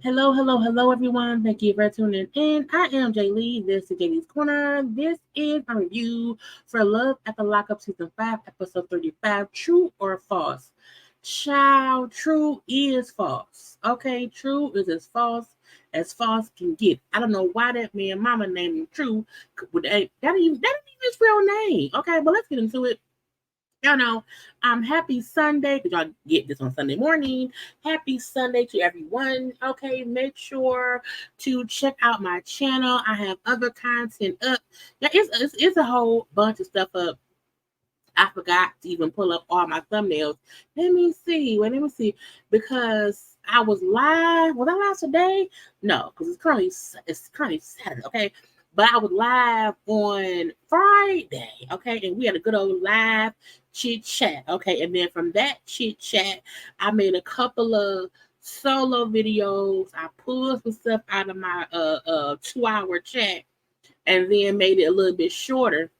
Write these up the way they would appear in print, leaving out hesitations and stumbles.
Hello, everyone. Thank you for tuning in. I am Jaylee. This is Jaylee's Corner. This is a review for Love at the Lockup Season 5, Episode 35, True or False. Child, true is false. Okay, true is as false can get. I don't know why that man mama named him True. That ain't even his real name. Okay, but let's get into it. Y'all know, happy Sunday, because y'all get this on Sunday morning. Happy Sunday to everyone. Okay, make sure to check out my channel. I have other content up. Yeah, it's a whole bunch of stuff up. I forgot to even pull up all my thumbnails. Let me see. Because I was live. Was I live today? No, because it's currently Saturday, okay? But I was live on Friday, okay? And we had a good old live chit chat, okay? And then from that chit chat, I made a couple of solo videos. I pulled some stuff out of my 2-hour chat and then made it a little bit shorter.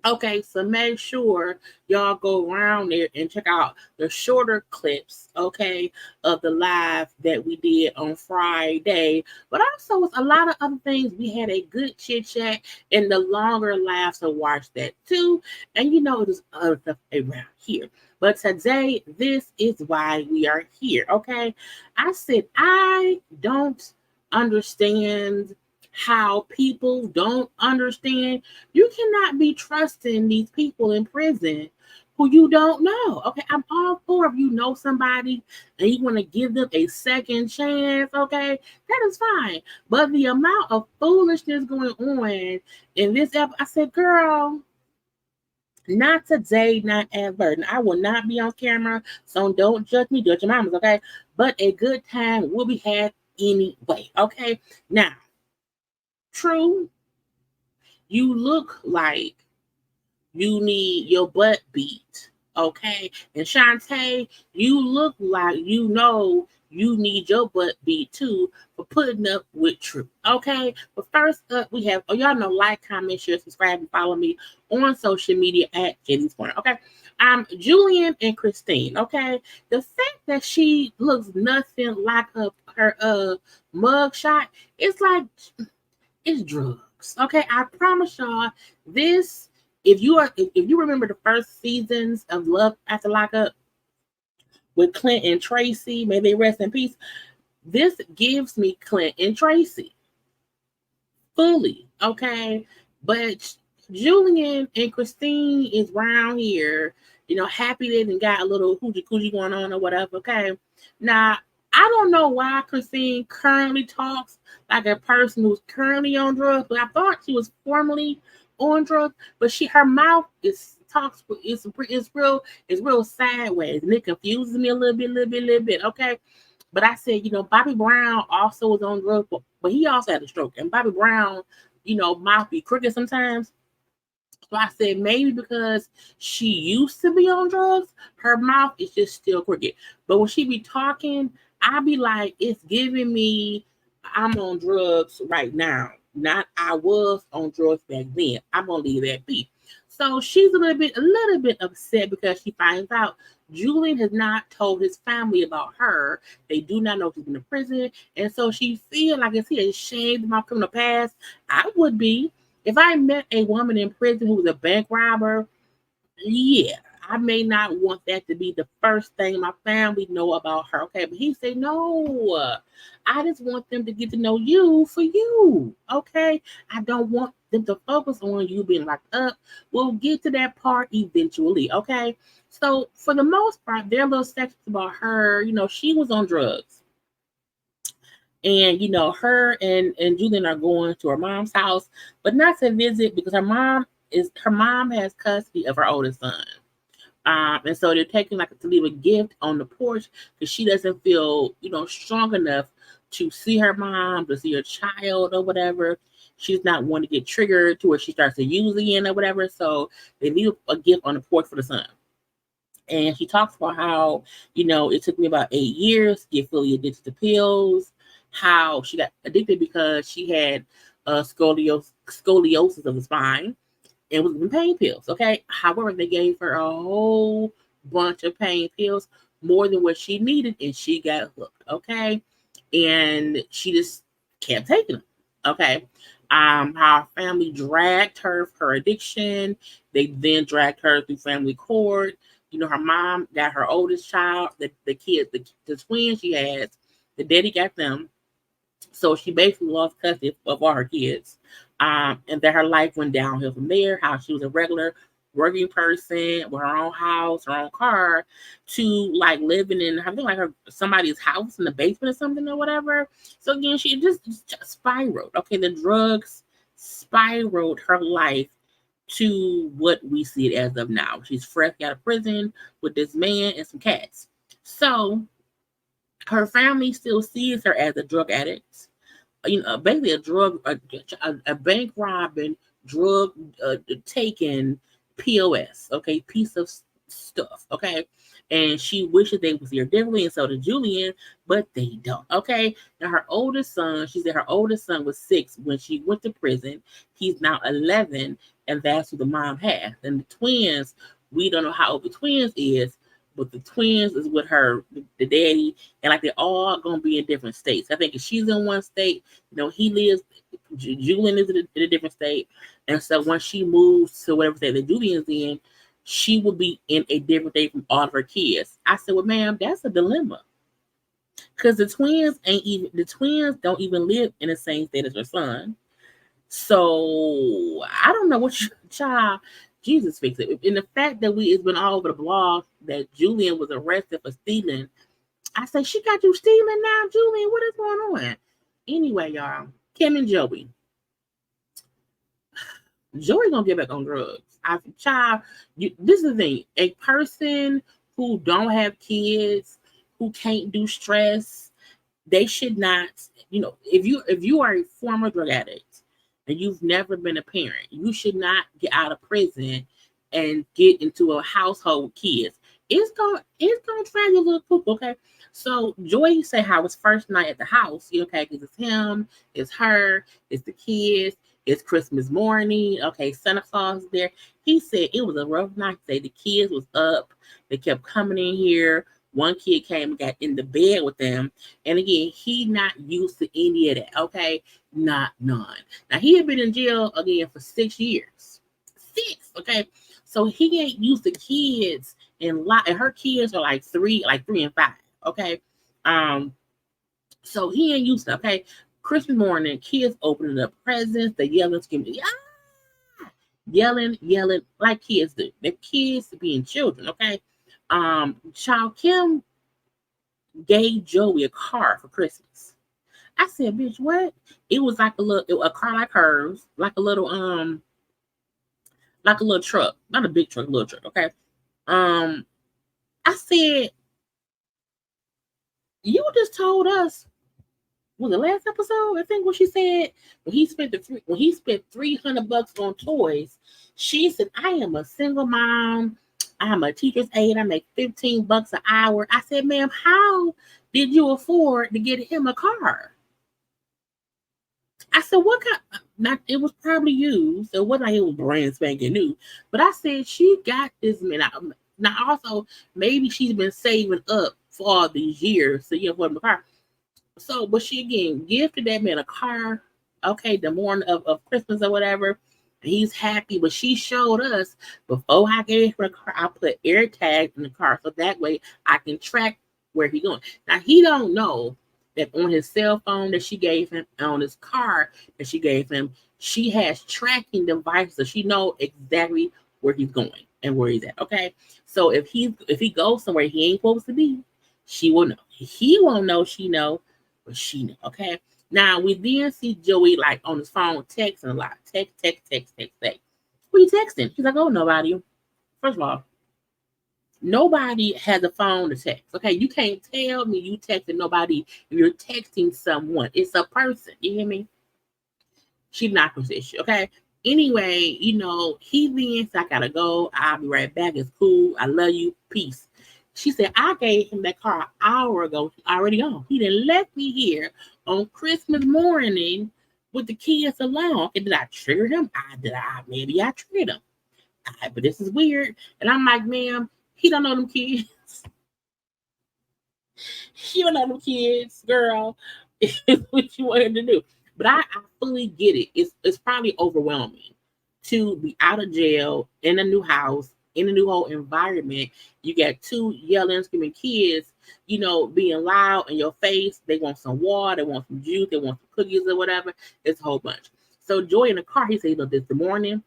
Okay, so make sure y'all go around there and check out the shorter clips, okay, of the live that we did on Friday. But also, with a lot of other things, we had a good chit chat and the longer live, so watch that too. And there's other stuff around here. But today, this is why we are here, okay? I said, I don't understand how people don't understand. You cannot be trusting these people in prison who you don't know. Okay, I'm all for if you know somebody and you want to give them a second chance. Okay, that is fine. But the amount of foolishness going on in this episode, I said, girl, not today, not ever. And I will not be on camera, so don't judge me, judge your mamas, okay? But a good time will be had anyway, okay? Now, True, you look like you need your butt beat, okay? And Shantae, you look like you need your butt beat too for putting up with True, okay? But first up, we have, y'all know, like, comment, share, subscribe, and follow me on social media at JayLeesCorner, okay? Julian and Christine, okay? The fact that she looks nothing like her mug shot, it's like it's drugs. Okay, I promise y'all this. If you remember the first seasons of Love After Lockup with Clint and Tracy, may they rest in peace. This gives me Clint and Tracy fully. Okay, but Julian and Christine is round here. Happy they done got a little hoochie coochie going on or whatever. Okay, now I don't know why Christine currently talks like a person who's currently on drugs, but I thought she was formerly on drugs. But her mouth is real sideways, and it confuses me a little bit. Okay, but I said, Bobby Brown also was on drugs, but he also had a stroke, and Bobby Brown, mouth be crooked sometimes. So I said maybe because she used to be on drugs, her mouth is just still crooked. But when she be talking, I be like, it's giving me I'm on drugs right now. Not I was on drugs back then. I'm gonna leave that be. So she's a little bit upset because she finds out Julian has not told his family about her. They do not know she's in the prison. And so she feels like is he ashamed of my criminal past? I would be. If I met a woman in prison who was a bank robber, yeah, I may not want that to be the first thing my family know about her. Okay, but he said, no, I just want them to get to know you for you. Okay, I don't want them to focus on you being locked up. We'll get to that part eventually. Okay, so for the most part, there are little sections about her. She was on drugs. And her and Julian are going to her mom's house, but not to visit because her mom has custody of her oldest son. And so they're taking like to leave a gift on the porch because she doesn't feel, strong enough to see her mom, to see her child or whatever. She's not one to get triggered to where she starts to use again or whatever. So they leave a gift on the porch for the son. And she talks about how, it took me about 8 years to get fully addicted to pills, how she got addicted because she had scoliosis of the spine and was given pain pills. Okay. However, they gave her a whole bunch of pain pills, more than what she needed, and she got hooked. Okay. and she just kept taking them. Okay. Her family dragged her for her addiction. They then dragged her through family court. Her mom got her oldest child, the kids, the twins she has. The daddy got them. So she basically lost custody of all her kids. And then her life went downhill from there. How she was a regular working person with her own house, her own car, to like living in, I think, like somebody's house in the basement or something or whatever. So again, she just spiraled. Okay, the drugs spiraled her life to what we see it as of now. She's fresh out of prison with this man and some cats. So her family still sees her as a drug addict, basically a bank robbing, drug taking POS, okay, piece of stuff, okay. And she wishes they was here differently, and so did Julian, but they don't, okay. Now her oldest son, she said her oldest son was 6 when she went to prison. He's now 11, and that's who the mom has. And the twins, we don't know how old the twins is, but the twins is with her, the daddy, and like they're all gonna be in different states. I think if she's in one state, he lives. Julian is in a different state, and so once she moves to whatever state that Julian's in, she will be in a different state from all of her kids. I said, "Well, ma'am, that's a dilemma, because the twins don't even live in the same state as her son. So I don't know what child." Jesus fix it. And the fact that it's been all over the blog that Julian was arrested for stealing, I say, she got you stealing now, Julian? What is going on? Anyway, y'all, Kim and Joey. Joey gonna get back on drugs. This is the thing. A person who don't have kids, who can't do stress, they should not, if you are a former drug addict and you've never been a parent, you should not get out of prison and get into a household with kids. It's gonna drive you a little cuckoo, okay? So Joy said how his first night at the house, okay, because it's him, it's her, it's the kids, it's Christmas morning, okay, Santa Claus is there. He said it was a rough night. Say the kids was up, they kept coming in here. One kid came and got in the bed with them. And again, he not used to any of that, okay? Not none. Now, he had been in jail, again, for 6 years. 6, okay? So he ain't used to kids and her kids are like 3 and 5, okay? So he ain't used to, okay? Christmas morning, kids opening up presents, they yelling, screaming, yelling like kids do. They're kids being children, okay? Child Kim gave Joey a car for Christmas. I said, bitch, what? It was like a car like hers, like a little truck, not a big truck, a little truck. Okay. I said, you just told us. Was the last episode? I think what she said when he spent $300 on toys. She said, "I am a single mom. I'm a teacher's aide. I make $15 an hour." I said, "Ma'am, how did you afford to get him a car?" I said, "What kind?" Not it was probably used. It wasn't like it was brand spanking new. But I said she got this man. Now also maybe she's been saving up for all these years so you afford him a car. So, but she again gifted that man a car. Okay, the morning of Christmas or whatever. He's happy, but she showed us before I gave her a car, I put air tags in the car so that way I can track where he's going. Now he don't know that on his cell phone that she gave him, on his car that she gave him, she has tracking devices, so she know exactly where he's going and where he's at. Okay, so if he goes somewhere he ain't supposed to be, she will know. He won't know. She know, but she know. Okay. Now we then see Joey like on his phone texting a lot. Text. What are you texting? He's like, oh, nobody. First of all, nobody has a phone to text. Okay, you can't tell me you texting nobody if you're texting someone. It's a person. You hear me? She's not position. Okay. Anyway, he then said, I gotta go. I'll be right back. It's cool. I love you. Peace. She said, I gave him that car an hour ago. Already on. He didn't let me here on Christmas morning with the kids alone. And did I trigger him? Maybe I triggered him. But this is weird. And I'm like, ma'am, he don't know them kids. She don't know them kids, girl. It's what you want her to do. But I fully get it. It's probably overwhelming to be out of jail in a new house, in a new whole environment. You got two yelling, screaming kids, being loud in your face. They want some water, they want some juice, they want some cookies or whatever. It's a whole bunch. So Joy in the car, he said, this the morning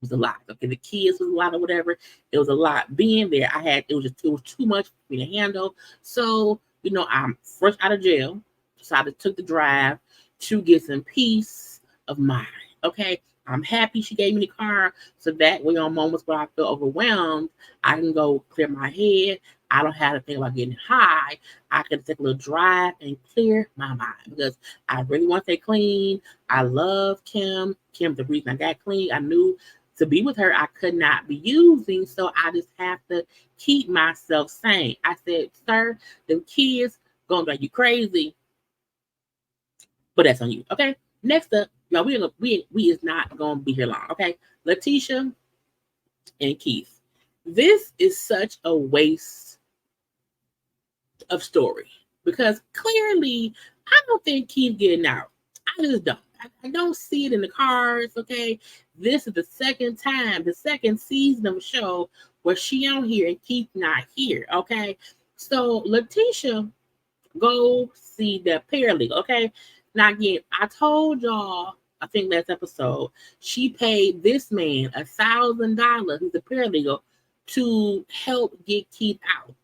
was a lot. Okay, the kids was a lot or whatever. It was a lot. Being there, it was too much for me to handle. So, I'm fresh out of jail. So I just took the drive to get some peace of mind. Okay. I'm happy she gave me the car. So that way on moments where I feel overwhelmed, I can go clear my head. I don't have to think about getting high. I can take a little drive and clear my mind because I really want to stay clean. I love Kim. Kim's the reason I got clean. I knew to be with her, I could not be using. So I just have to keep myself sane. I said, sir, the kids gonna drive you crazy, but that's on you. Okay. Next up, y'all, we is not gonna be here long. Okay. Latisha and Keith. This is such a waste of story because clearly I don't think Keith getting out. I just don't. I don't see it in the cards. Okay. This is the second season of a show where she on here and Keith not here. Okay. So Latisha, go see the paralegal. Okay. Now again, I told y'all, I think last episode, she paid this man $1,000, who's a paralegal, to help get Keith out.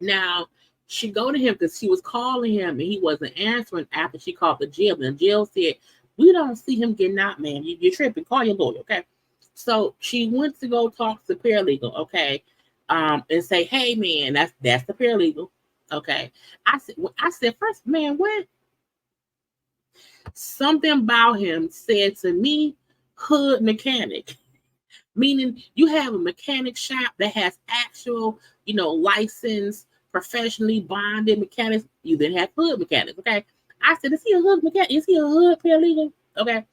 Now, she go to him because she was calling him and he wasn't answering after she called the jail. And the jail said, we don't see him getting out, man. You're tripping. Call your lawyer, okay? So she went to go talk to the paralegal, okay, and say, hey, man, that's the paralegal, okay? I said, first, man, what? Something about him said to me, hood mechanic. Meaning you have a mechanic shop that has actual, licensed, professionally bonded mechanics. You then have hood mechanics. Okay. I said, is he a hood mechanic? Is he a hood paralegal? Okay.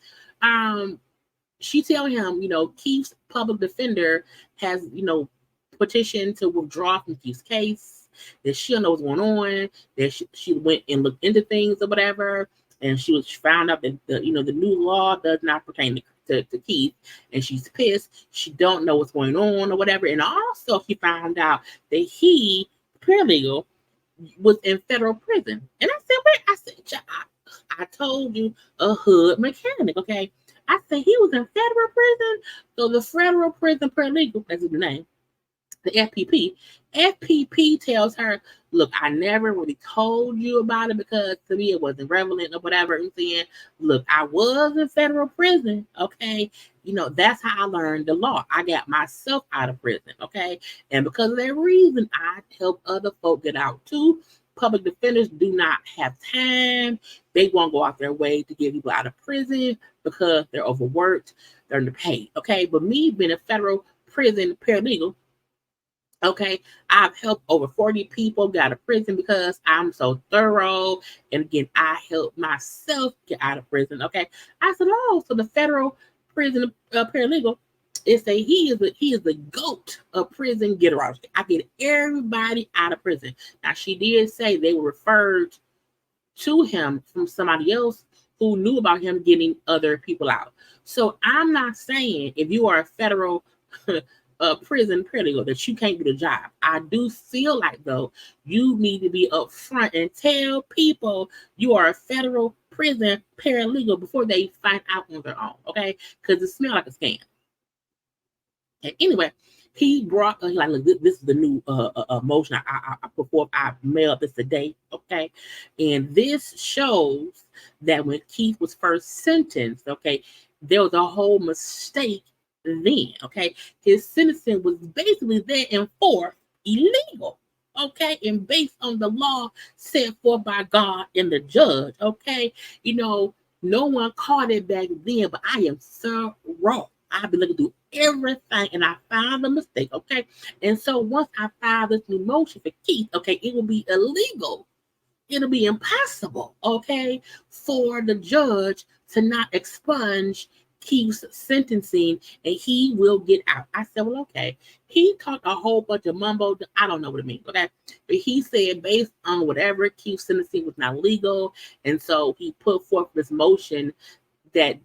She tell him, Keith's public defender has, petitioned to withdraw from Keith's case, that she don't know what's going on, that she went and looked into things or whatever, and she found out that the new law does not pertain to Keith, and she's pissed. She don't know what's going on or whatever. And also she found out that he, paralegal, was in federal prison. And I said, wait, I said, I told you, a hood mechanic, okay? I said he was in federal prison. So the federal prison paralegal, that's the name, the FPP tells her, look, I never really told you about it because to me it wasn't relevant or whatever. I'm saying, look, I was in federal prison, okay? That's how I learned the law. I got myself out of prison, okay? And because of that reason, I help other folk get out too. Public defenders do not have time. They won't go out their way to get people out of prison because they're overworked, they're underpaid, okay? But me being a federal prison paralegal, okay, I've helped over 40 people get out of prison because I'm so thorough. And again, I helped myself get out of prison. Okay, I said, oh, so the federal prison paralegal is say he is the goat of prison getter out. I get everybody out of prison. Now she did say they were referred to him from somebody else who knew about him getting other people out. So I'm not saying if you are a federal prison paralegal that you can't do the job. I do feel like though you need to be upfront and tell people you are a federal prison paralegal before they find out on their own, okay? Because it smells like a scam. And anyway, he brought like, look, this is the new motion I put forth. I mailed this today, okay? And this shows that when Keith was first sentenced, okay, there was a whole mistake then, okay? His sentencing was basically there and for illegal, okay? And based on the law set forth by God and the judge, okay? No one caught it back then, but I am so wrong. I've been looking through everything and I found a mistake, okay? And so once I filed this new motion for Keith, okay, it will be illegal. It'll be impossible, okay, for the judge to not expunge Keith's sentencing and he will get out. I said, well, okay. He talked a whole bunch of mumbo. I don't know what it means, okay? But he said based on whatever, Keith's sentencing was not legal. And so he put forth this motion that,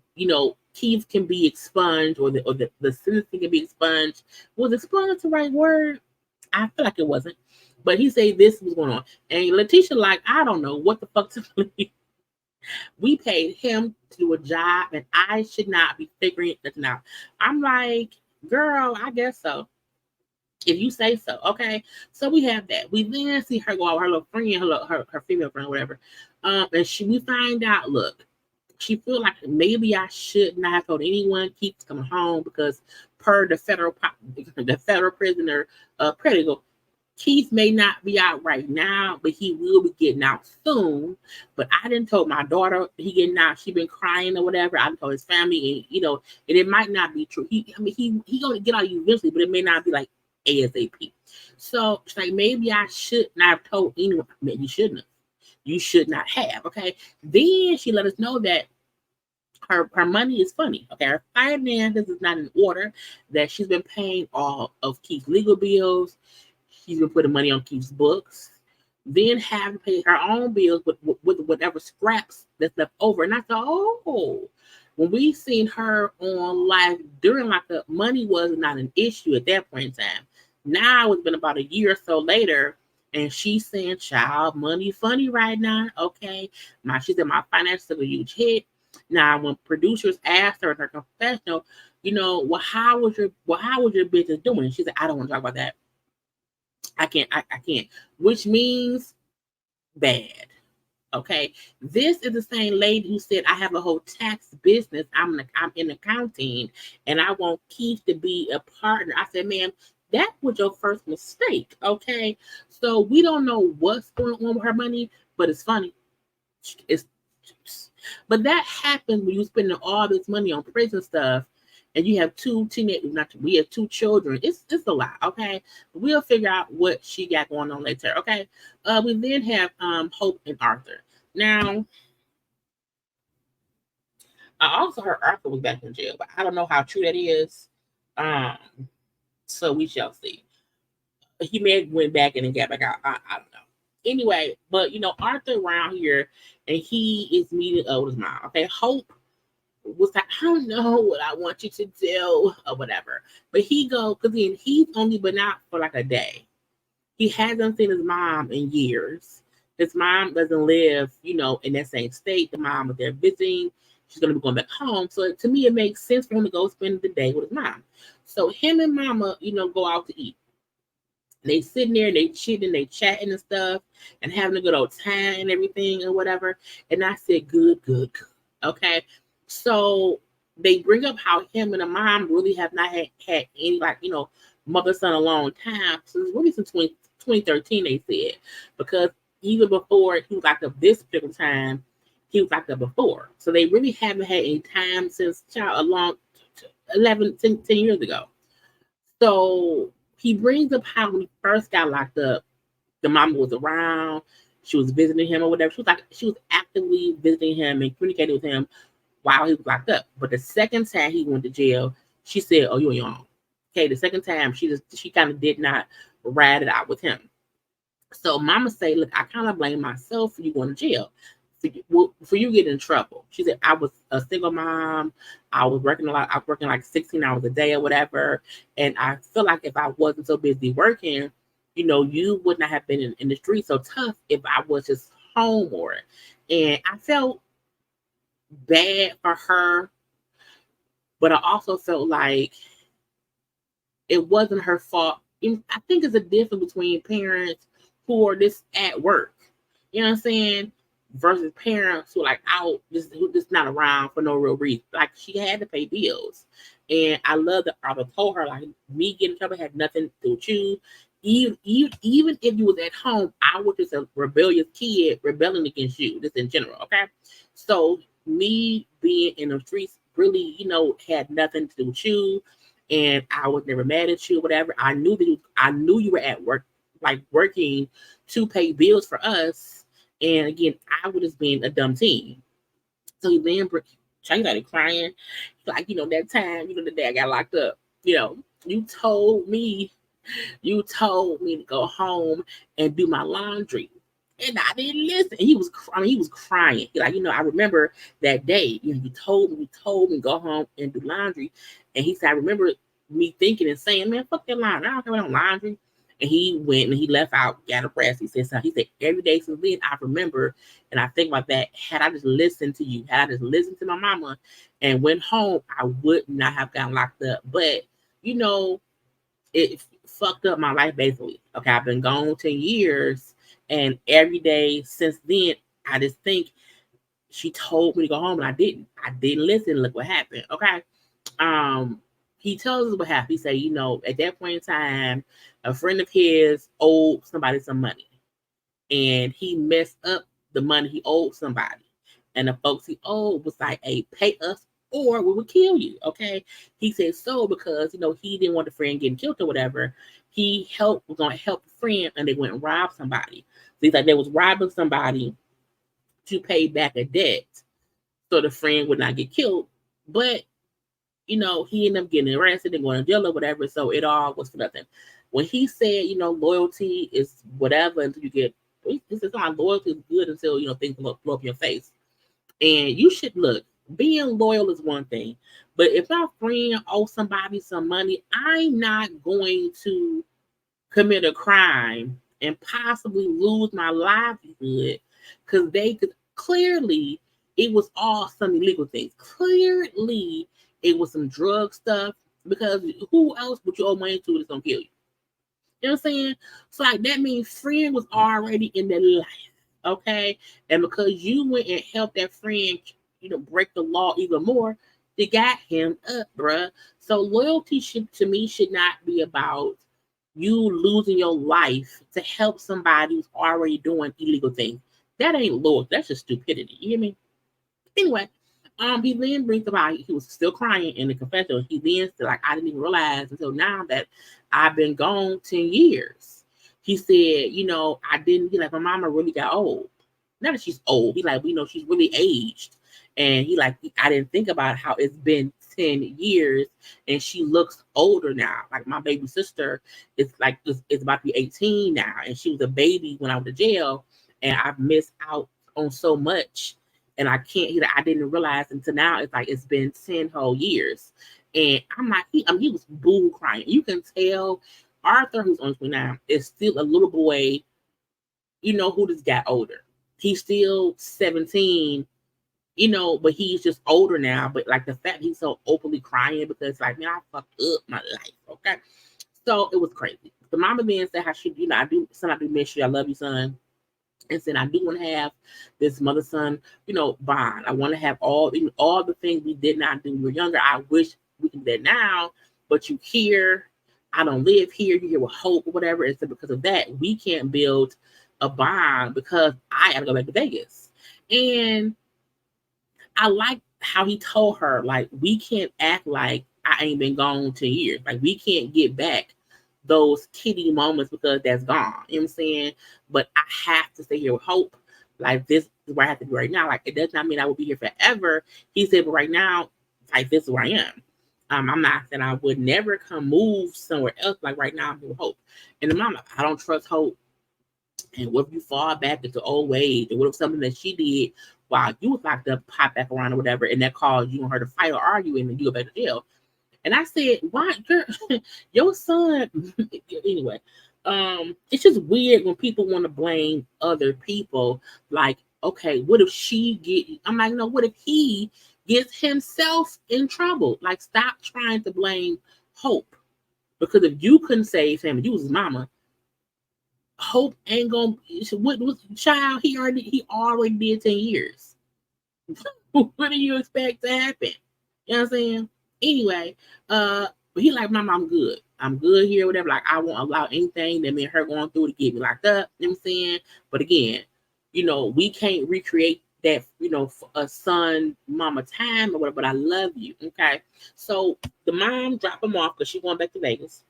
Keith can be expunged or the sentencing can be expunged. Was expunged the right word? I feel like it wasn't. But he said this was going on. And Latisha, like, I don't know what the fuck to believe. We paid him to do a job and I should not be figuring nothing out. I'm like, girl, I guess so. If you say so, okay. So we have that. We then see her go out with her little friend, her female friend, whatever. And we find out, look, she feel like maybe I should not have told anyone keeps coming home because per the federal prisoner protocol, Keith may not be out right now, but he will be getting out soon. But I didn't tell my daughter he getting out. She been crying or whatever. I didn't tell his family, and and it might not be true. He gonna get out eventually, but it may not be like ASAP. So she's like, maybe I should not have told anyone. Maybe you shouldn't have. You should not have. Okay. Then she let us know that her money is funny. Okay, her finances is not in order. That she's been paying all of Keith's legal bills. She's been putting money on Keith's books, then having to pay her own bills with whatever scraps that's left over. And I thought, oh, when we seen her on live during like the money was not an issue at that point in time. Now it's been about a year or so later, and she's saying, child, money funny right now. Okay. She said my finances took a huge hit. Now, when producers asked her in her confessional, how was your business doing? She said, I don't want to talk about that. I can't, which means bad. Okay. This is the same lady who said, I have a whole tax business. I'm in accounting and I want Keith to be a partner. I said, ma'am, that was your first mistake. Okay. So we don't know what's going on with her money, but it's funny. But that happens when you spending all this money on prison stuff. And you have we have two children. It's a lot, okay? We'll figure out what she got going on later, okay? We then have Hope and Arthur. Now, I also heard Arthur was back in jail, but I don't know how true that is. So we shall see. He may have went back and then got back out. I don't know. Anyway, but Arthur around here, and he is meeting up with his mom. Okay, Hope was like, I don't know what I want you to do or whatever. But he go, because he's only been out for like a day. He hasn't seen his mom in years. His mom doesn't live, in that same state. The mom was there visiting. She's going to be going back home. So to me, it makes sense for him to go spend the day with his mom. So him and mama, go out to eat. They sitting there, they chitting, they chatting and stuff, and having a good old time and everything or whatever. And I said, good. Okay. So they bring up how him and the mom really have not had any mother son a long time. So it's really since 2013 they said, because even before he was like this particular time, he was like that before. So they really haven't had any time since a long 10 years ago. So he brings up how when he first got locked up, the mama was around, she was visiting him or whatever. She was actively visiting him and communicating with him while he was locked up. But the second time he went to jail, she said, oh, you're on your own. Okay, the second time she kind of did not ride it out with him. So mama say, look, I kind of blame myself for you going to jail, for you getting in trouble. She said, I was a single mom. I was working a lot. I was working like 16 hours a day or whatever. And I feel like if I wasn't so busy working, you would not have been in the street so tough if I was just home more. And I felt bad for her, but I also felt like it wasn't her fault. I think it's a difference between parents who are just at work, you know what I'm saying, versus parents who are like out, who just not around for no real reason. Like she had to pay bills, and I love that Arthur told her like me getting in trouble had nothing to do with you. Even if you was at home, I was just a rebellious kid rebelling against you, just in general. Okay, so me being in the streets really, had nothing to do with you, and I was never mad at you, whatever. I knew you were at work, like working to pay bills for us, and again, I was just being a dumb teen. So he then She started crying. Like, that time, the day I got locked up, you told me to go home and do my laundry. And I didn't listen. And he was crying. Like, I remember that day, you told me to go home and do laundry. And he said, I remember me thinking and saying, man, fuck that laundry. I don't care about laundry. And he went and he left out, got arrested. He said, every day since then, I remember, and I think about that. Had I just listened to you, had I just listened to my mama and went home, I would not have gotten locked up. But, it fucked up my life basically. Okay, I've been gone 10 years, and every day since then, I just think she told me to go home, and I didn't. I didn't listen. Look what happened. Okay. Um, he tells us what happened. He said, at that point in time, a friend of his owed somebody some money, and he messed up the money he owed somebody. And the folks he owed was like, hey, pay us or we will kill you. Okay. He said so because, he didn't want the friend getting killed or whatever. Was going to help the friend, and they went and robbed somebody. So he's like, they was robbing somebody to pay back a debt so the friend would not get killed. But, he ended up getting arrested and going to jail or whatever. So it all was for nothing. When he said, loyalty is whatever until you get, this is not loyalty is good until, things blow up in your face. And you should look, being loyal is one thing. But if my friend owes somebody some money, I'm not going to commit a crime and possibly lose my livelihood because they could clearly, it was all some illegal things. Clearly, it was some drug stuff because who else would you owe money to that's going to kill you? You know what I'm saying? So like that means friend was already in their life. Okay. And because you went and helped that friend, break the law even more, they got him up, bruh. So loyalty should not be about you losing your life to help somebody who's already doing illegal things. That ain't loyalty. That's just stupidity. You hear me? Anyway, he then brings about he was still crying in the confessional. He then said, like, I didn't even realize until now that I've been gone 10 years. He said, I didn't, my mama really got old. Not that she's old. He like, she's really aged. And he like, I didn't think about how it's been 10 years and she looks older now. Like my baby sister is like, it's about to be 18 now. And she was a baby when I went to jail. And I've missed out on so much. And I can't, I didn't realize until now, it's like, it's been 10 whole years. And I'm like, he was boo crying. You can tell Arthur, who's on 29, is still a little boy, who just got older. He's still 17, but he's just older now. But like the fact he's so openly crying because like, man, I fucked up my life. Okay. So it was crazy. The mama then said how she, I do miss you. I love you, son. And said, I do want to have this mother-son, bond. I want to have all the things we did not do when we were younger. I wish we could do that now, but you here. I don't live here. You're here with hope or whatever. And so because of that, we can't build a bond because I got to go back to Vegas. And I like how he told her, like, we can't act like I ain't been gone 10 years. Like, we can't get back those kitty moments because that's gone. You know what I'm saying? But I have to stay here with hope. Like, this is where I have to be right now. Like, it does not mean I will be here forever. He said, but right now, like, this is where I am. I'm not saying I would never come move somewhere else. Like, right now, I'm here with hope. And the mom, I don't trust hope. And what if you fall back into old ways? And what if something that she did while you was locked up pop back around or whatever, and that caused you and her to fight or argue, and then you go back to jail? And I said, why, girl, your son, anyway, it's just weird when people want to blame other people. Like, okay, what if I'm like, no, what if he gets himself in trouble? Like, stop trying to blame Hope. Because if you couldn't save him, you was his mama, Hope ain't gonna, what was child, he already did 10 years. What do you expect to happen? You know what I'm saying? Anyway, but he like, Mama, I'm good. I'm good here, whatever. Like, I won't allow anything that me and her going through to get me locked up. You know what I'm saying? But again, we can't recreate that, for a son, mama time or whatever, but I love you. Okay. So the mom dropped him off because she's going back to Vegas.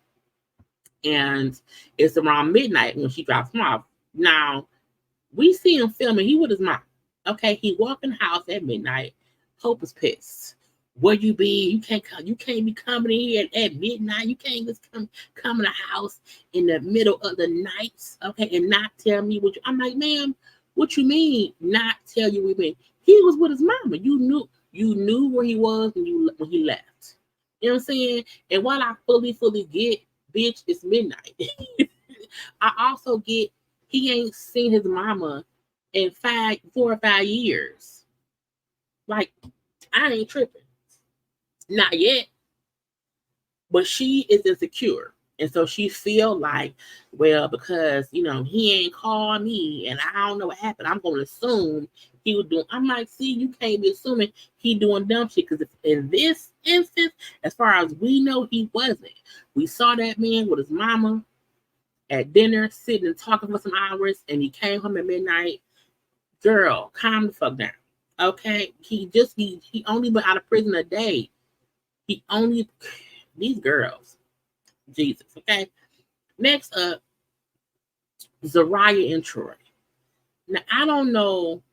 And it's around midnight when she drops him off. Now, we see him filming. He with his mom. Okay. He walked in the house at midnight. Hope is pissed. Where you be? You can't be coming in here at midnight. You can't just come in the house in the middle of the night, okay, and not tell me what you. I'm like, ma'am, what you mean? Not tell you we been? He was with his mama. You knew where he was when he left. You know what I'm saying? And while I fully get, bitch, it's midnight. I also get he ain't seen his mama in 4 or 5 years. Like, I ain't tripping. Not yet. But she is insecure. And so she feel like, well, because, he ain't called me and I don't know what happened, I'm going to assume he was doing. I'm like, see, you can't be assuming he doing dumb shit, because in this instance, as far as we know, he wasn't. We saw that man with his mama at dinner, sitting and talking for some hours, and he came home at midnight. Girl, calm the fuck down. Okay? He only been out of prison a day. These girls. Jesus, okay? Next up, Zeruiah and Troy. Now, I don't know.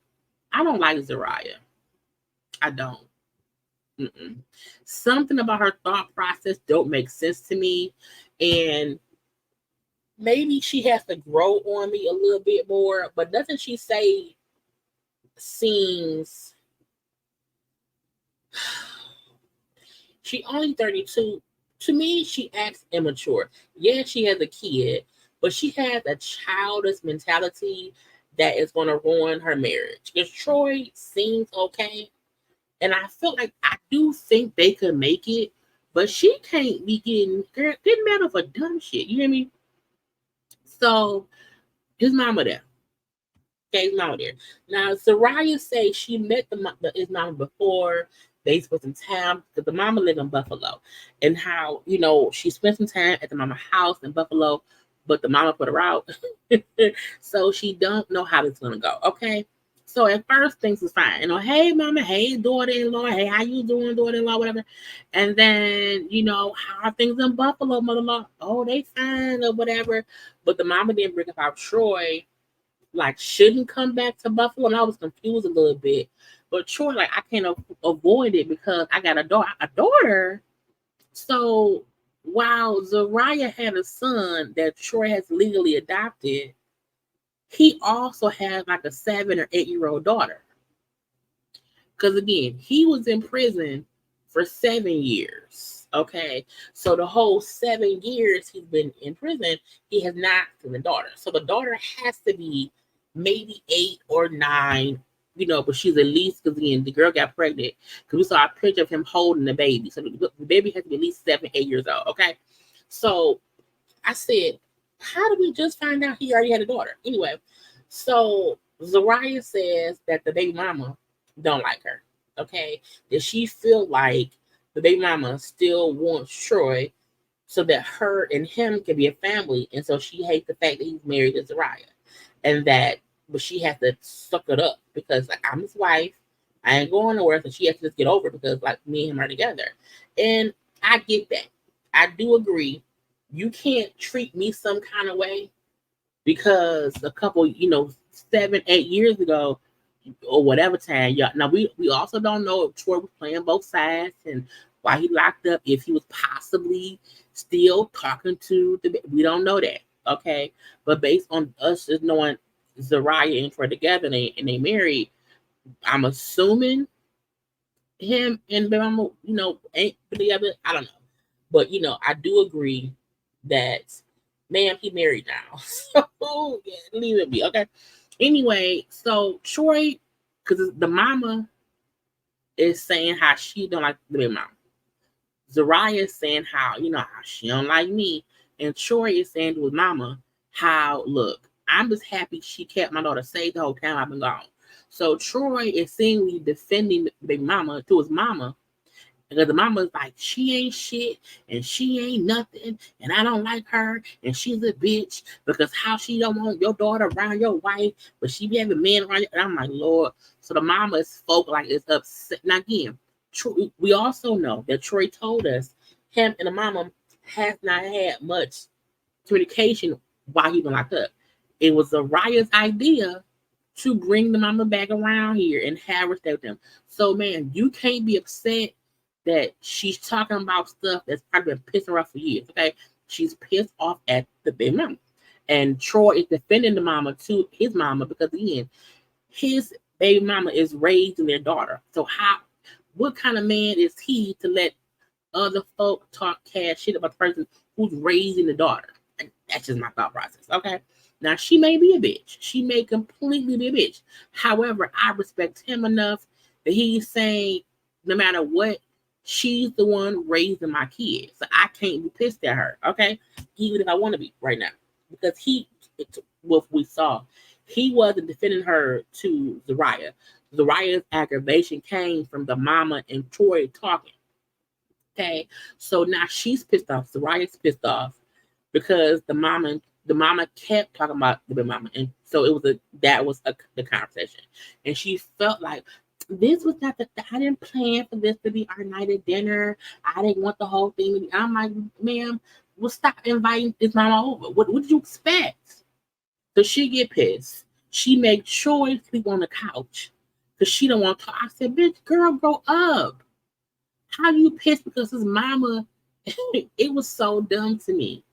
I don't like Zeruiah. I don't. Something about her thought process don't make sense to me. And maybe she has to grow on me a little bit more. But doesn't she say seems... She only 32. To me, she acts immature. Yeah, she has a kid, but she has a childish mentality that is going to ruin her marriage. Because Troy seems okay, and I feel like I do think they could make it, but she can't be getting mad over dumb shit. You hear me? So his mama there. Okay, his mama there. Now, Zeruiah say she met his mama before. They spent some time, because the mama lived in Buffalo, and how, she spent some time at the mama house in Buffalo, but the mama put her out. So she don't know how it's going to go. Okay. So at first things was fine. Hey mama, hey daughter-in-law, hey, how you doing, daughter-in-law, whatever. And then, how are things in Buffalo, mother-in-law? Oh, they fine or whatever. But the mama didn't bring up how Troy, like, shouldn't come back to Buffalo. And I was confused a little bit. But Troy, like, I can't avoid it because I got a daughter. So while Zeruiah had a son that Troy has legally adopted, he also has like a 7 or 8-year-old daughter. Because again, he was in prison for 7 years. Okay. So the whole 7 years he's been in prison, he has not seen the daughter. So the daughter has to be maybe 8 or 9. But she's at least, because again, the girl got pregnant, because we saw a picture of him holding the baby. So the baby has to be at least 7, 8 years old. Okay. So I said, how did we just find out he already had a daughter? Anyway, so Zeruiah says that the baby mama don't like her. Okay. That she feel like the baby mama still wants Troy so that her and him can be a family. And so she hates the fact that he's married to Zeruiah. But she has to suck it up because, like, I'm his wife. I ain't going nowhere. So she has to just get over it because, like, me and him are together. And I get that. I do agree. You can't treat me some kind of way because a couple, 7, 8 years ago or whatever time. Yeah. Now, we also don't know if Troy was playing both sides and why he locked up, if he was possibly still talking to we don't know that. Okay. But based on us just knowing Zeruiah and Troy together and they married, I'm assuming him and Mama, ain't together. I don't know. But, I do agree that, ma'am, he married now. So, yeah, leave it be. Okay. Anyway, so Troy, because the mama is saying how she don't like the baby mama. Zeruiah is saying how she don't like me. And Troy is saying to his mama how, look, I'm just happy she kept my daughter safe the whole time I've been gone. So Troy is seemingly defending the baby mama to his mama, because the mama's like, she ain't shit and she ain't nothing and I don't like her and she's a bitch because how she don't want your daughter around your wife, but she be having men around you. And I'm like, Lord. So the mama is like it's upset. Now again, we also know that Troy told us him and the mama has not had much communication while he been locked up. It was Zeruiah's idea to bring the mama back around here and have respect with them. So, man, you can't be upset that she's talking about stuff that's probably been pissing her off for years, okay? She's pissed off at the baby mama. And Troy is defending the mama to his mama because, again, his baby mama is raising their daughter. So what kind of man is he to let other folk talk cash shit about the person who's raising the daughter? And that's just my thought process, okay? Now, she may be a bitch. She may completely be a bitch. However, I respect him enough that he's saying, no matter what, she's the one raising my kids. So I can't be pissed at her, okay? Even if I want to be right now. Because what we saw, he wasn't defending her to Zeruiah. Zeruiah's aggravation came from the mama and Troy talking. Okay, so now she's pissed off. Zeruiah's pissed off because the mama kept talking about the mama, and so that was the conversation, and she felt like this was not I didn't plan for this to be our night at dinner. I didn't want the whole thing to be. I'm like, ma'am, well, stop inviting this mama over. What did you expect? So she get pissed. She made Troy sleep on the couch because she don't want to talk. I said, bitch, girl, grow up. How you pissed because his mama? It was so dumb to me.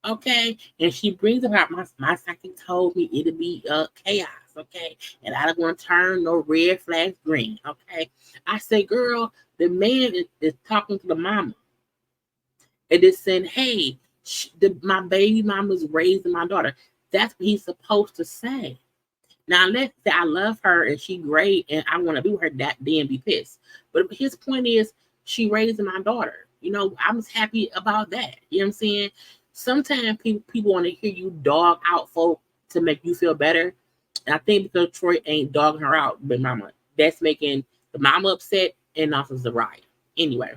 Okay, and she brings up my psychic told me it'd be chaos. Okay, and I don't want to turn no red flags green. Okay, I say, girl, the man is talking to the mama, and it's saying, hey, my baby mama's raising my daughter. That's what he's supposed to say. Now, let's say I love her and she great and I want to be with her, that then be pissed. But his point is, she raising my daughter. You know, I'm happy about that. You know what I'm saying? Sometimes people want to hear you dog out folk to make you feel better. And I think because Troy ain't dogging her out, but mama, that's making the mama upset and also Zeruiah. Anyway,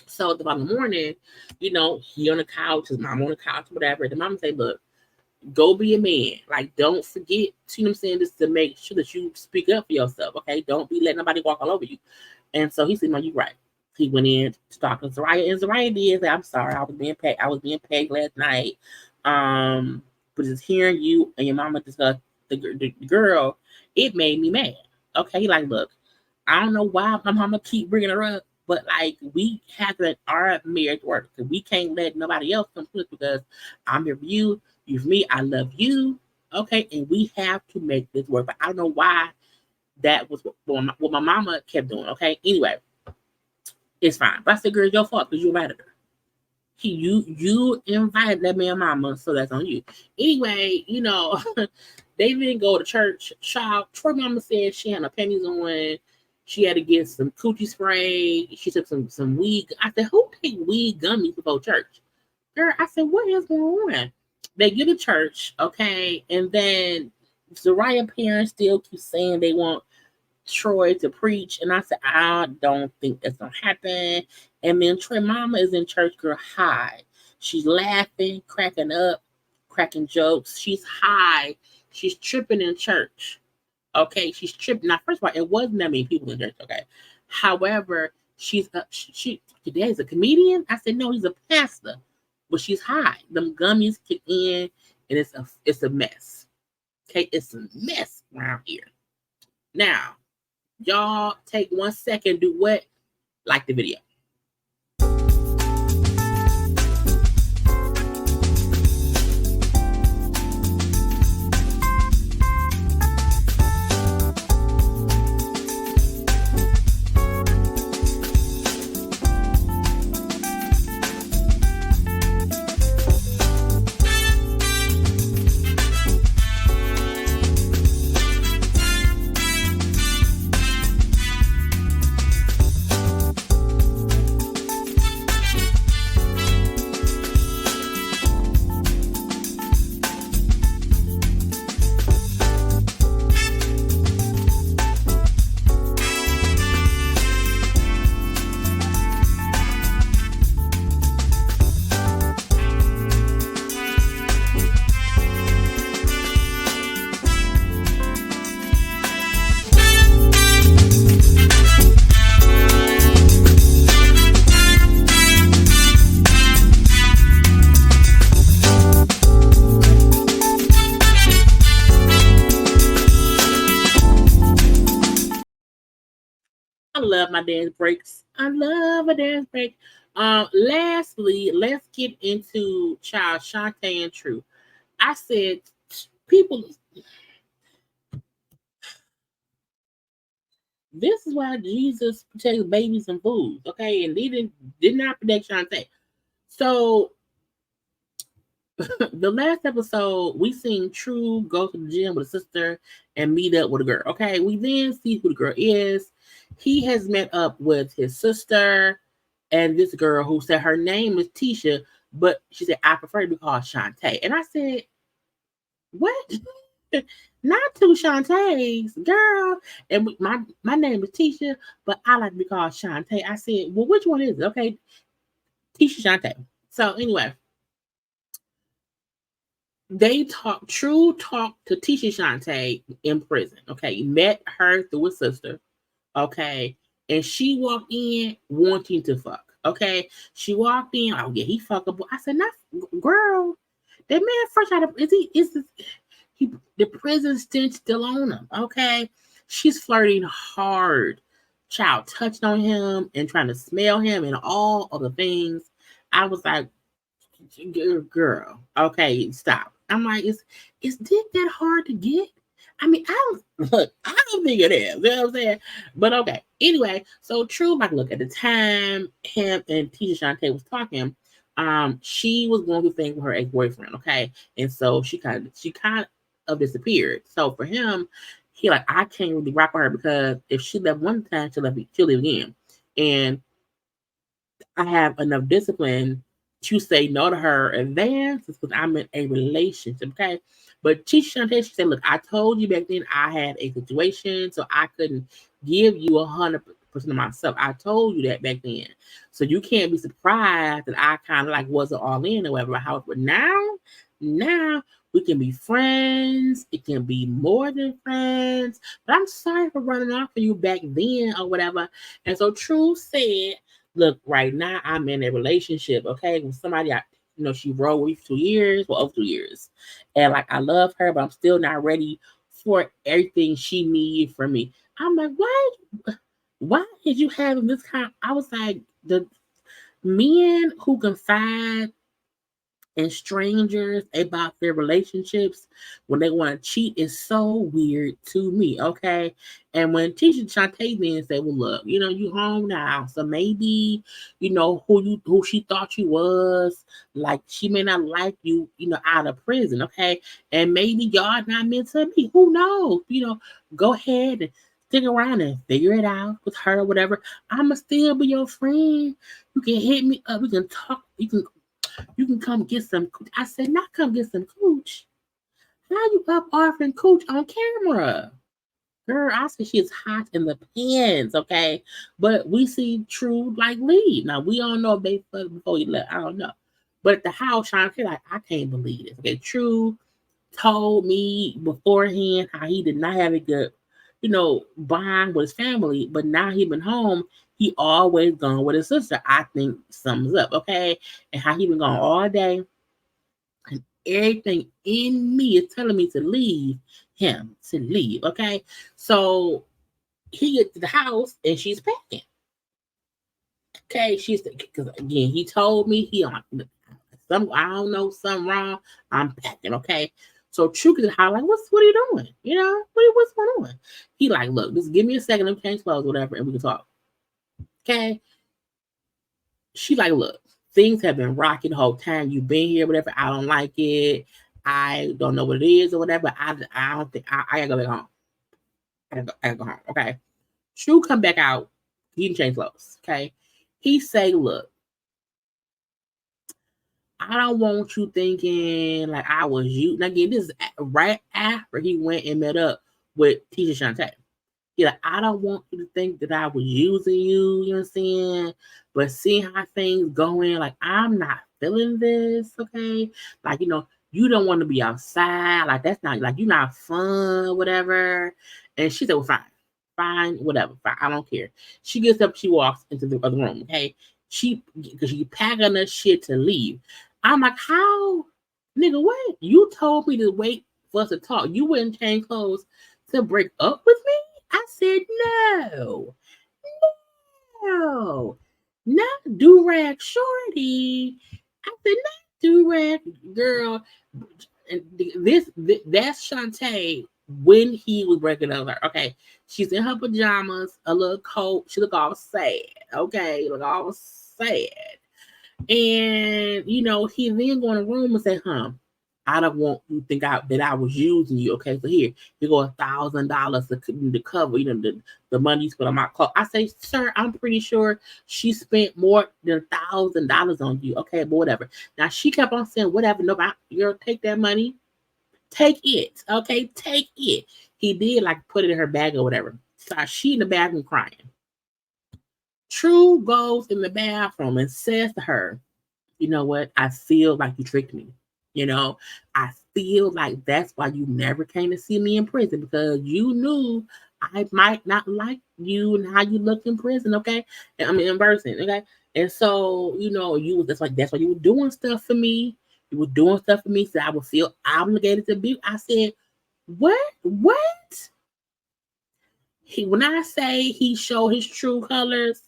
so the following morning, you know, he on the couch, his mom on the couch, whatever. The mama say, look, go be a man. Like, don't forget, you know what I'm saying, just to make sure that you speak up for yourself, okay? Don't be letting nobody walk all over you. And so he said, no, you're right. He went in to talk to Zeruiah, and Zeruiah did say, I'm sorry, I was being pegged last night. But just hearing you and your mama discuss the girl, it made me mad. Okay, he like, look, I don't know why my mama keep bringing her up, but like, we have to let our marriage work. We can't let nobody else come to us because I'm here for you, you're for me, I love you. Okay, and we have to make this work. But I don't know why that was what my mama kept doing. Okay, anyway, it's fine. But I said, girl, it's your fault because you invited her. You invited that man mama, so that's on you. Anyway, you know, they didn't go to church. Troy mama said she had her panties on. She had to get some coochie spray. She took some weed. I said, who take weed gummies before church? Girl, I said, what is going on? They get to church, okay, and then Zeruiah parents still keep saying they want Troy to preach, and I said, I don't think that's gonna happen. And then Troy mama is in church, girl, high. She's laughing, cracking up, cracking jokes. She's high. She's tripping in church. Okay, she's tripping. Now, first of all, it wasn't that many people in church. Okay, however, she today's a comedian. I said, no, he's a pastor, but she's high. Them gummies kick in, and it's a mess. Okay, it's a mess around here. Now, y'all take 1 second, do what? Like the video. love my dance breaks. I love a dance break. Lastly, let's get into child Shonta and True. I said, people, this is why Jesus protects babies and fools, okay? And he did not protect Shonta. So the last episode, we seen True go to the gym with a sister and meet up with a girl. Okay, we then see who the girl is. He has met up with his sister and this girl who said her name is Tisha, but she said I prefer to be called Shantae. And I said, what? Not two Shantaes, girl. And my name is Tisha, but I like to be called Shantae. I said, well, which one is it? Okay, Tisha Shantae. So anyway, True talked to Tisha Shantae in prison. Okay, met her through a sister. Okay, and she walked in wanting to fuck. Okay, she walked in. Oh yeah, he fuckable. I said, not girl. That man fresh out of the prison stench still on him. Okay, she's flirting hard. Child touched on him and trying to smell him and all of the things. I was like, girl, okay, stop. I'm like, is dick that hard to get? I mean, I don't think it is. You know what I'm saying? But okay. Anyway, so True, like, look, at the time him and Tisha Shantae was talking, she was going through things with her ex-boyfriend, okay? And so she kind of disappeared. So for him, he like, I can't really rock with her because if she left one time, she'll leave again. And I have enough discipline to say no to her advance because I'm in a relationship, okay? But she said, look, I told you back then I had a situation, so I couldn't give you 100% of myself. I told you that back then. So you can't be surprised that I kind of like wasn't all in or whatever. However, now we can be friends. It can be more than friends. But I'm sorry for running off of you back then or whatever. And so True said, look, right now I'm in a relationship, okay, with somebody she rode with 2 years, well, over 2 years. And like I love her, but I'm still not ready for everything she needs from me. I'm like, why did you have this kind? I was like, the men who confide and strangers about their relationships when they want to cheat is so weird to me, okay? And when Tisha Shantae then said, well, look, you home now, so maybe, who she thought you was, like, she may not like you, out of prison, okay? And maybe y'all not meant to be. Who knows? Go ahead and stick around and figure it out with her or whatever. I'ma still be your friend. You can hit me up. We can talk. You can come get some cooch. I said, not come get some cooch. How you up offering cooch on camera? Girl, I said she's hot in the pants, okay? But we see True like leave. Now, we don't know if they fucked before he left. I don't know. But at the house, Shonta like, I can't believe this. Okay, True told me beforehand how he did not have a good, bond with his family. But now he been home, he always gone with his sister. I think sums up, okay? And how he been gone all day. And everything in me is telling me to leave him, to leave, okay? So he gets to the house and she's packing. Okay, because again, he told me I don't know, something wrong. I'm packing, okay? So True gets how like, what are you doing? What's going on? He like, look, just give me a second, let me change clothes, whatever, and we can talk. Okay. She like, look, things have been rocking the whole time you've been here, whatever. I don't like it. I don't know what it is or whatever. I don't think I gotta go back home. I gotta go home. Okay. True come back out. He didn't change clothes. Okay. He say, look, I don't want you thinking like I was you. Now again, this is right after he went and met up with Tisha Shantae. He like, I don't want you to think that I was using you, you know what I'm saying? But seeing how things going, like, I'm not feeling this, okay? Like, you don't want to be outside. Like, that's not, like, you're not fun, whatever. And she said, well, fine, whatever, fine, I don't care. She gets up, she walks into the other room, okay? Because she packing her shit to leave. I'm like, how? Nigga, what? You told me to wait for us to talk. You wouldn't change clothes to break up with me? I said, no. girl, not do-rag shorty. I said, not do-rag girl. And that's Shantae when he was breaking up with her. Okay, she's in her pajamas, a little coat. She look all sad. Okay, look all sad. And he then go in the room and say, I don't want you to think that I was using you. Okay, so here go $1,000 to cover, the money you spent on my clothes. I say, sir, I'm pretty sure she spent more than $1,000 on you. Okay, but whatever. Now she kept on saying, whatever, nobody, you'll take that money. Take it. Okay, take it. He did put it in her bag or whatever. So she in the bathroom crying. True goes in the bathroom and says to her, you know what? I feel like you tricked me. I feel like that's why you never came to see me in prison, because you knew I might not like you and how you look in prison, okay? I mean, in person, okay? And so, that's why you were doing stuff for me. You were doing stuff for me so I would feel obligated to be. I said, what? When I say he showed his true colors,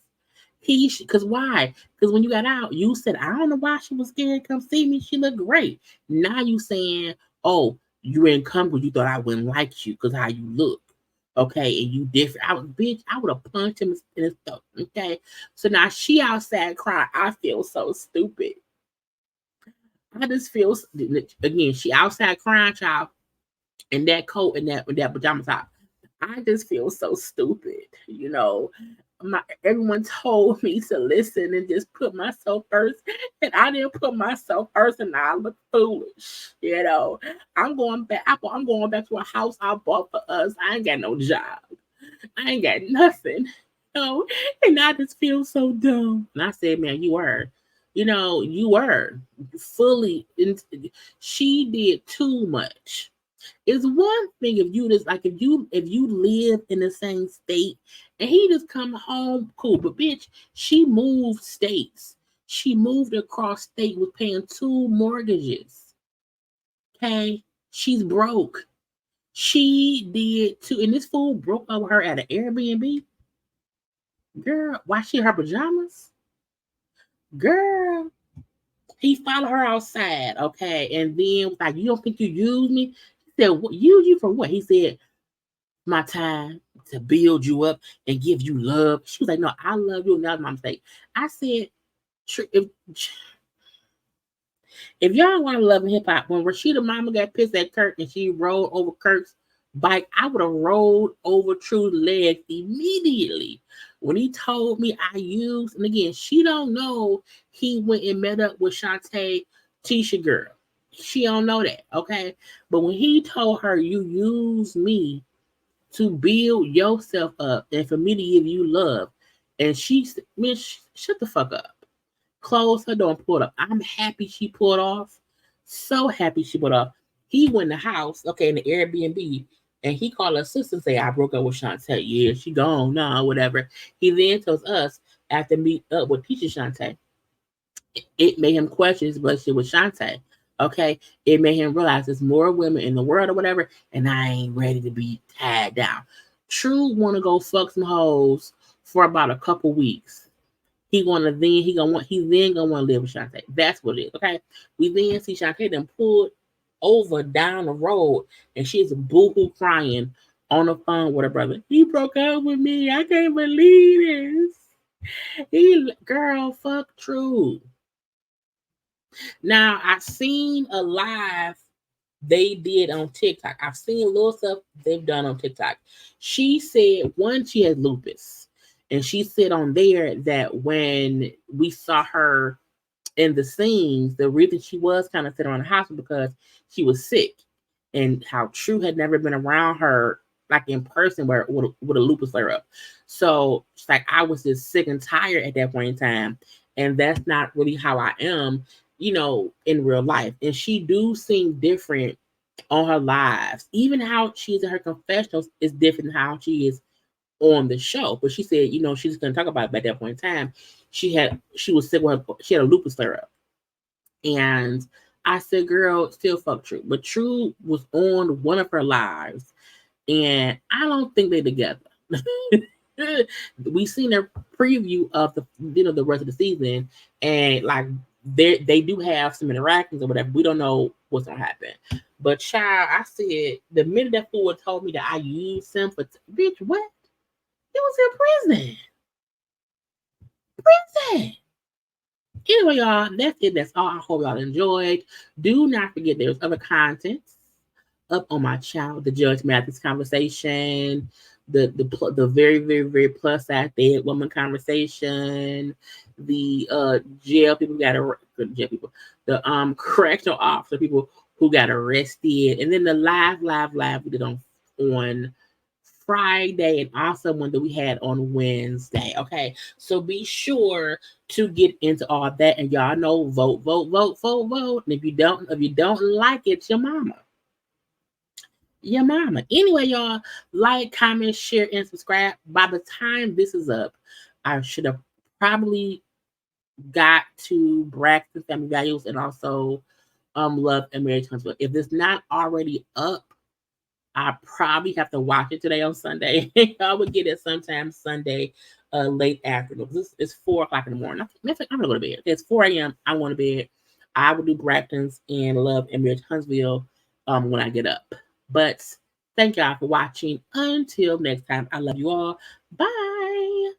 because why? Because when you got out, you said, I don't know why she was scared to come see me. She looked great. Now you saying, oh, you ain't come because you thought I wouldn't like you because how you look. Okay, and you different. I would have punched him in his throat. Okay. So now she outside crying. I feel so stupid. I just feel, again, she outside crying, child, in that coat and that pajama top. I just feel so stupid, everyone told me to listen and just put myself first, and I didn't put myself first, and I look foolish. I'm going back. I'm going back to a house I bought for us. I ain't got no job. I ain't got nothing. And I just feel so dumb. And I said, man, you were. You were fully. She did too much. It's one thing if you just if you live in the same state and he just come home, cool. But bitch, she moved states. She moved across state with paying 2 mortgages. Okay, she's broke. She did too, and this fool broke over her at an Airbnb. Girl, why she in her pajamas? Girl, he followed her outside, okay, and then was like, you don't think you used me? He said, what, use you for what? He said, my time to build you up and give you love. She was like, no, I love you, and that was my mistake. I said, if y'all want to love and hip hop, when Rashida mama got pissed at Kirk and she rolled over Kirk's bike, I would have rolled over True's legs immediately. When he told me I used, and again, she don't know he went and met up with Shantae Tisha girl. She don't know that, okay? But when he told her, you use me to build yourself up and for me to give you love, and she said, man, shut the fuck up. Closed her door and pulled up. I'm happy she pulled off. So happy she pulled off. He went in the house, okay, in the Airbnb, and he called her sister and say, I broke up with Shantae. Yeah, she gone, nah, whatever. He then tells us after meet up with Tisha Shantae. It made him question his relationship with Shantae. Okay, it made him realize there's more women in the world or whatever, and I ain't ready to be tied down. True want to go fuck some hoes for about a couple weeks. He then gonna want to live with Shantae. That's what it is. Okay. We then see Shantae then pulled over down the road, and she's boohoo crying on the phone with her brother. He broke up with me. I can't believe this. Girl, fuck True. Now I've seen a live they did on TikTok. I've seen little stuff they've done on TikTok. She said she has lupus. And she said on there that when we saw her in the scenes, the reason she was kind of sitting around the house was because she was sick, and how True had never been around her in person with a lupus flare up. So she's like, I was just sick and tired at that point in time, and that's not really how I am, in real life. And she do seem different on her lives. Even how she's in her confessionals is different than how she is on the show. But she said, she's going to talk about it at that point in time. She was sick with she had a lupus flare up. And I said, girl, still fuck True. But True was on one of her lives, and I don't think they're together. We seen a preview of the rest of the season, and like they do have some interactions or whatever. We don't know what's gonna happen. But child, I said the minute that fool told me that I used him for bitch, what? He was in prison. Prison. Anyway, y'all, that's it. That's all. I hope y'all enjoyed. Do not forget there's other content up on my channel. The Judge Mathis conversation, the very very very plus size dead woman conversation, the jail people jail people, the correctional officer people who got arrested, and then the live we did on Friday, and also one that we had on Wednesday. Okay, so be sure to get into all that, and y'all know vote. And if you don't like it, your mama. Anyway, y'all, like, comment, share, and subscribe. By the time this is up, I should have probably got to Braxton Family Values and also Love and Marriage Huntsville. If it's not already up, I probably have to watch it today on Sunday. I would get it sometime Sunday, late afternoon. It's 4:00 in the morning. I'm gonna go to bed. It's 4 a.m. I'm going to bed. I will do Braxton's and Love and Marriage Huntsville when I get up. But thank y'all for watching. Until next time, I love you all. Bye.